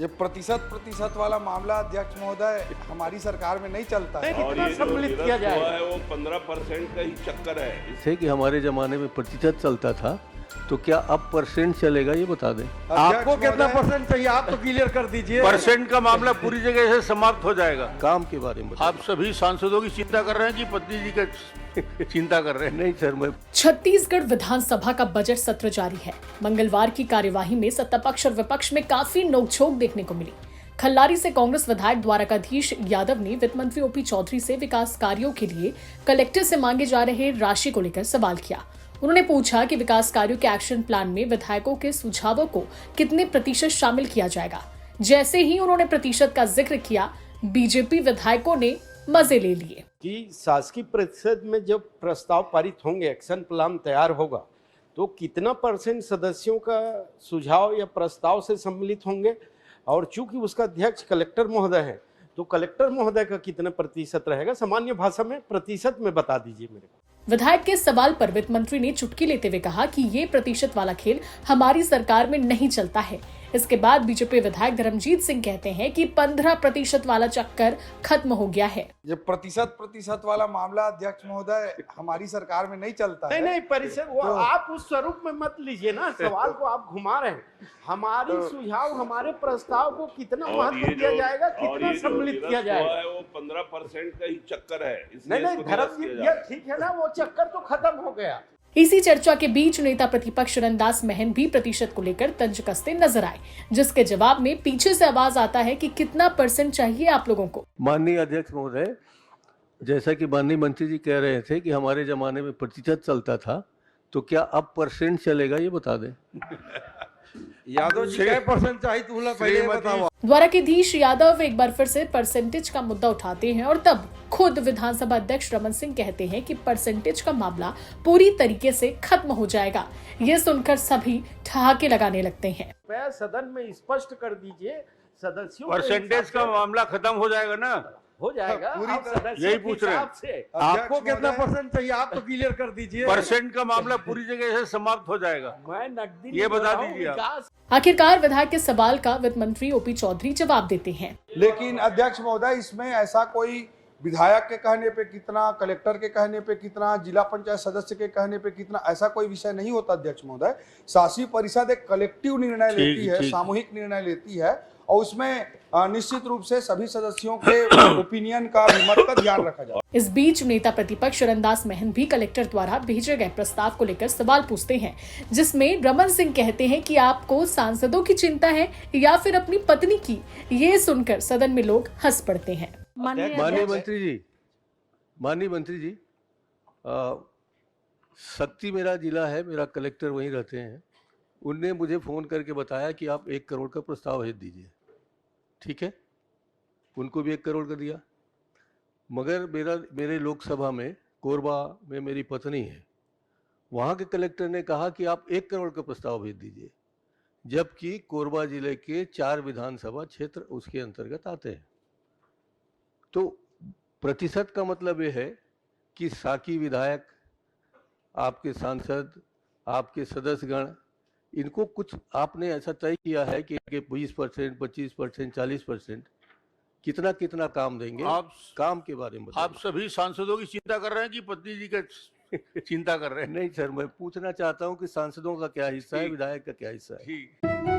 ये प्रतिशत प्रतिशत वाला मामला अध्यक्ष महोदय हमारी सरकार में नहीं चलता है। और ये सम्मिलित किया जाए है वो 15% का ही चक्कर है। थे कि हमारे जमाने में प्रतिशत चलता था, तो क्या अब परसेंट चलेगा ये बता दें। आपको कितना परसेंट चाहिए आप तो क्लियर कर दीजिए। परसेंट का मामला पूरी जगह से समाप्त हो जाएगा। काम के बारे में आप सभी सांसदों की चिंता कर रहे हैं कि पत्नी जी का चिंता कर रहे हैं? नहीं सर, मैं छत्तीसगढ़ विधानसभा का बजट सत्र जारी है। मंगलवार की कार्यवाही में सत्तापक्ष और विपक्ष में काफी नोकझोंक देखने को मिली। खल्लारी से कांग्रेस विधायक द्वारकाधीश यादव ने वित्त मंत्री ओपी चौधरी से विकास कार्यों के लिए कलेक्टर से मांगे जा रहे राशि को लेकर सवाल किया। उन्होंने पूछा कि विकास कार्यों के एक्शन प्लान में विधायकों के सुझावों को कितने प्रतिशत शामिल किया जाएगा। जैसे ही उन्होंने प्रतिशत का जिक्र किया, बीजेपी विधायकों ने मजे ले लिए कि शासकीय परिषद में जब प्रस्ताव पारित होंगे, एक्शन प्लान तैयार होगा, तो कितना परसेंट सदस्यों का सुझाव या प्रस्ताव से सम्मिलित होंगे, और चूंकि उसका अध्यक्ष कलेक्टर महोदय है, तो कलेक्टर महोदय का कितना प्रतिशत रहेगा, सामान्य भाषा में प्रतिशत में बता दीजिए मेरे को। विधायक के सवाल पर वित्त मंत्री ने चुटकी लेते हुए कहा कि ये प्रतिशत वाला खेल हमारी सरकार में नहीं चलता है। इसके बाद बीजेपी विधायक धर्मजीत सिंह कहते हैं कि 15% वाला चक्कर खत्म हो गया है। ये प्रतिशत प्रतिशत वाला मामला अध्यक्ष महोदय हमारी सरकार में नहीं चलता है। नहीं परिषद वो आप उस स्वरूप में मत लीजिए ना, सवाल को आप घुमा रहे हैं। हमारी सुझाव, हमारे प्रस्ताव को कितना महत्व दिया जाएगा, कितना सम्मिलित किया जाएगा, वो 15% का ही चक्कर है। नहीं धर्मजीत, ये ठीक है ना, वो चक्कर तो खत्म हो गया। इसी चर्चा के बीच नेता प्रतिपक्ष रंदास महन भी प्रतिशत को लेकर तंज कसते नजर आए, जिसके जवाब में पीछे से आवाज आता है कि कितना परसेंट चाहिए आप लोगों को। माननीय अध्यक्ष महोदय, जैसा कि माननीय मंत्री जी कह रहे थे कि हमारे जमाने में प्रतिशत चलता था, तो क्या अब परसेंट चलेगा ये बता दें। यादव जी क्या परसेंट चाहिए तुम लोग पहले बताओ। द्वारकाधीश यादव एक बार फिर से परसेंटेज का मुद्दा उठाते हैं और तब खुद विधानसभा अध्यक्ष रमन सिंह कहते हैं कि परसेंटेज का मामला पूरी तरीके से खत्म हो जाएगा। ये सुनकर सभी ठहाके लगाने लगते हैं। सदन में स्पष्ट कर दीजिए सदस्यों, परसेंटेज का मामला खत्म हो जाएगा ना? हो जाएगा पूरी तरह यही पूछ रहे हैं। आपको कितना परसेंट चाहिए आप तो क्लियर कर दीजिए। परसेंट का मामला पूरी जगह से समाप्त हो जाएगा। मैं नकदी ये बता दीजिए आप। आखिरकार विधायक के सवाल का वित्त मंत्री ओपी चौधरी जवाब देते हैं। लेकिन अध्यक्ष महोदय, इसमें ऐसा कोई विधायक के कहने पे कितना, कलेक्टर के कहने पे कितना, जिला पंचायत सदस्य के कहने पे कितना, ऐसा कोई विषय नहीं होता अध्यक्ष महोदय। शासी परिषद एक कलेक्टिव निर्णय लेती है, सामूहिक निर्णय लेती है, और उसमें निश्चित रूप से सभी सदस्यों के ओपिनियन का, विमत का ध्यान रखा जाए। इस बीच नेता प्रतिपक्ष रंदास महन भी कलेक्टर द्वारा भेजे गए प्रस्ताव को लेकर सवाल पूछते हैं, जिसमें रमन सिंह कहते हैं कि आपको सांसदों की चिंता है या फिर अपनी पत्नी की। ये सुनकर सदन में लोग हंस पड़ते हैं। माननीय मंत्री जी, शक्ति मेरा जिला है, मेरा कलेक्टर वहीं रहते हैं। उनने मुझे फ़ोन करके बताया कि आप 1 करोड़ का प्रस्ताव भेज दीजिए। ठीक है, उनको भी 1 करोड़ का दिया, मगर मेरे लोकसभा में कोरबा में मेरी पत्नी है, वहाँ के कलेक्टर ने कहा कि आप 1 करोड़ का प्रस्ताव भेज दीजिए, जबकि कोरबा जिले के 4 विधानसभा क्षेत्र उसके अंतर्गत आते हैं। तो प्रतिशत का मतलब ये है कि साकी विधायक, आपके सांसद, आपके सदस्यगण, इनको कुछ आपने ऐसा तय किया है कि 20%, 25%, 40% कितना कितना काम देंगे। आप काम के बारे में आप सभी सांसदों की चिंता कर रहे हैं कि पत्नी जी का चिंता कर रहे हैं? नहीं सर, मैं पूछना चाहता हूं कि सांसदों का क्या हिस्सा है, विधायक का क्या हिस्सा है। ठीक।